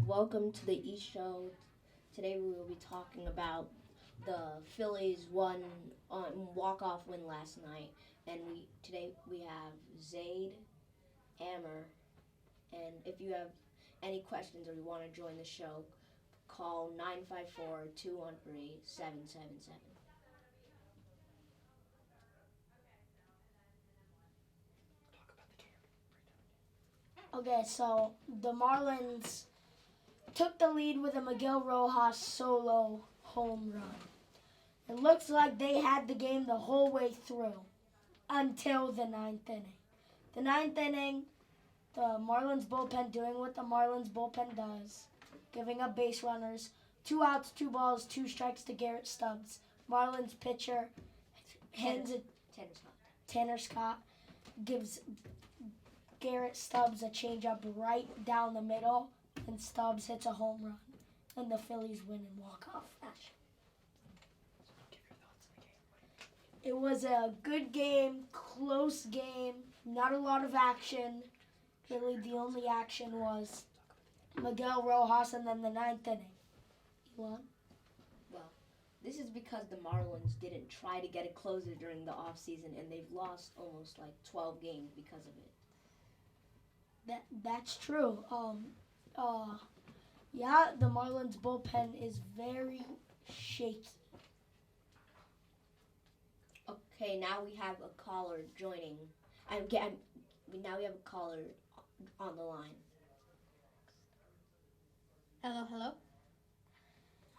Welcome to the East Show. Today we will be talking about the Phillies won on walk-off win last night, and we have Zaid, Ammer, and if you have any questions or you want to join the show, call 954-213-777. Okay, so the Marlins took the lead with a Miguel Rojas solo home run. It looks like they had the game the whole way through until the ninth inning. The ninth inning, the Marlins bullpen doing what the Marlins bullpen does, giving up base runners, 2 outs, 2 balls, 2 strikes to Garrett Stubbs. Marlins pitcher hands it. Tanner Scott gives Garrett Stubbs a changeup right down the middle, and Stubbs hits a home run, and the Phillies win in walk-off fashion. It was a good game, close game, not a lot of action. Really, the only action was Miguel Rojas and then the ninth inning. Elon? Well, this is because the Marlins didn't try to get it closer during the offseason, and they've lost almost like 12 games because of it. That's true. Yeah, the Marlins bullpen is very shaky. Okay, now we have a caller joining. Now we have a caller on the line. Hello.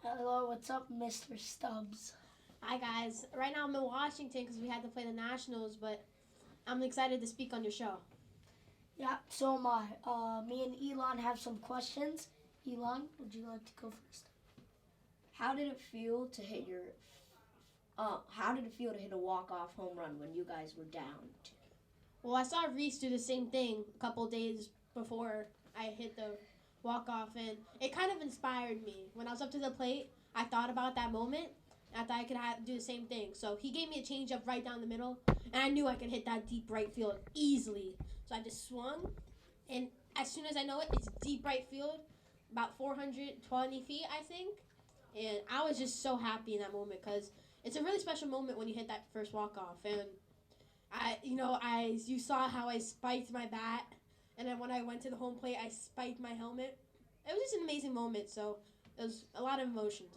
Hello, what's up, Mr. Stubbs? Hi, guys. Right now I'm in Washington because we had to play the Nationals, but I'm excited to speak on your show. Yeah, so am I. Me and Elon have some questions. Elon, would you like to go first? How did it feel to hit a walk-off home run when you guys were down? Well, I saw Reese do the same thing a couple days before I hit the walk-off, and it kind of inspired me. When I was up to the plate, I thought about that moment, and I thought I could do the same thing. So he gave me a changeup right down the middle, and I knew I could hit that deep right field easily. So I just swung, and as soon as I know it, it's deep right field, about 420 feet, I think. And I was just so happy in that moment because it's a really special moment when you hit that first walk-off. And you saw how I spiked my bat, and then when I went to the home plate, I spiked my helmet. It was just an amazing moment. So it was a lot of emotions.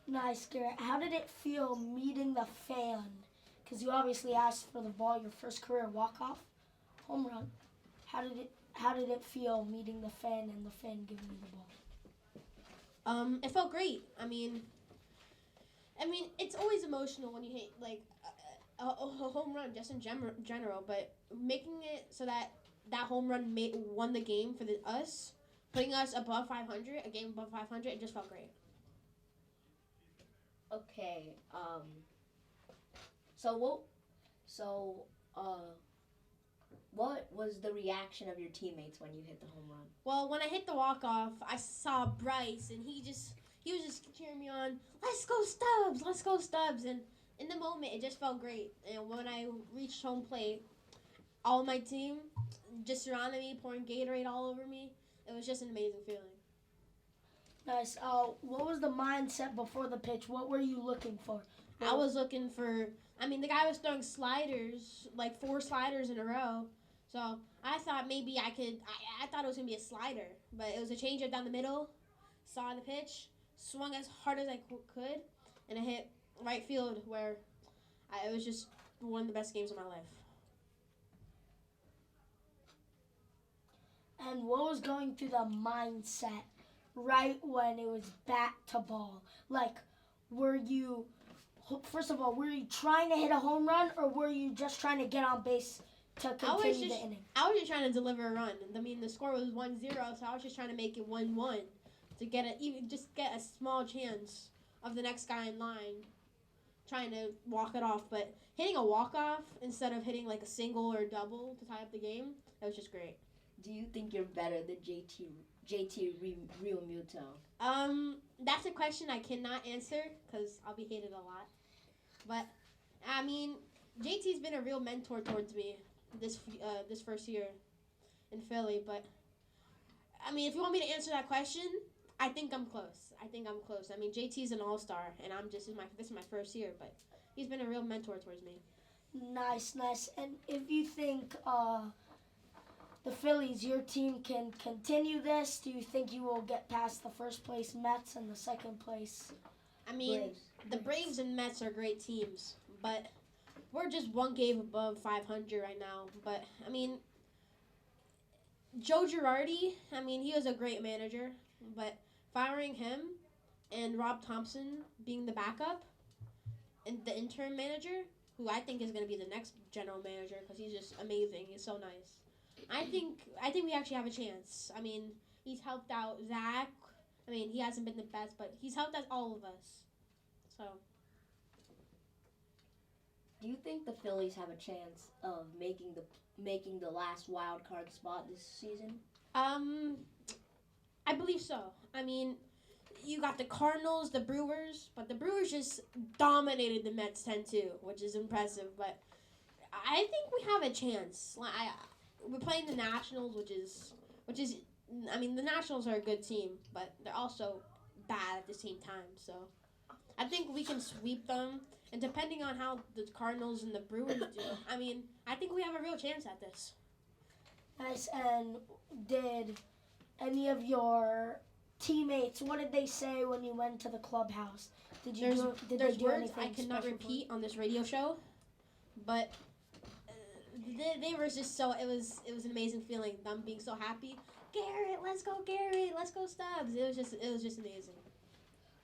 Nice, Garrett. How did it feel meeting the fan? Because you obviously asked for the ball, your first career walk-off home run. How did it feel meeting the fan and the fan giving you the ball? It felt great. I mean, it's always emotional when you hit like a home run, just in general. But making it so that home run won the game for us, putting us above 500, a game above 500, it just felt great. Okay. So what? What was the reaction of your teammates when you hit the home run? Well, when I hit the walk-off, I saw Bryce, and he was just cheering me on. Let's go Stubbs! And in the moment, it just felt great. And when I reached home plate, all my team just surrounded me, pouring Gatorade all over me. It was just an amazing feeling. Nice. What was the mindset before the pitch? What were you looking for? I was looking for. The guy was throwing sliders, like 4 sliders in a row. So I thought maybe I could. I thought it was gonna be a slider, but it was a changeup down the middle. Saw the pitch, swung as hard as I could, and it hit right field where it was just one of the best games of my life. And what was going through the mindset right when it was bat to ball? Like, first of all, were you trying to hit a home run, or were you just trying to get on base to continue the inning? I was just trying to deliver a run. The score was 1-0, so I was just trying to make it 1-1 to get a small chance of the next guy in line trying to walk it off. But hitting a walk-off instead of hitting like a single or a double to tie up the game, that was just great. Do you think you're better than JT Realmuto? That's a question I cannot answer because I'll be hated a lot. But JT's been a real mentor towards me this first year in Philly. But I mean, if you want me to answer that question, I think I'm close. I mean, JT's an all-star, and this is my first year, but he's been a real mentor towards me. Nice, nice. And if you think the Phillies, your team, can continue this, do you think you will get past the first place Mets and the second place? I mean, Braves. the Braves and Mets are great teams, but we're just one game above 500 right now. But, I mean, Joe Girardi, I mean, he was a great manager, but firing him and Rob Thompson being the backup and the interim manager, who I think is going to be the next general manager because he's just amazing. He's so nice. I think we actually have a chance. I mean, he's helped out Zach. I mean, he hasn't been the best, but he's helped out all of us. So, Do you think the Phillies have a chance of making the last wild card spot this season? I believe so. I mean, you got the Cardinals, the Brewers, but the Brewers just dominated the Mets 10-2, which is impressive. But I think we have a chance. We're playing the Nationals, which is. I mean, the Nationals are a good team, but they're also bad at the same time. So I think we can sweep them. And depending on how the Cardinals and the Brewers do, I mean, I think we have a real chance at this. Nice. And did any of your teammates, what did they say when you went to the clubhouse? Did There's they do words anything I cannot special for you? repeat on this radio show, but they were just so it was an amazing feeling. Them being so happy. Garrett, let's go, Garrett, let's go, Stubbs. It was just amazing.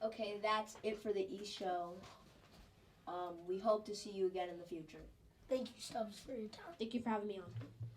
Okay, that's it for the East Show. We hope to see you again in the future. Thank you, Stubbs, for your time. Thank you for having me on.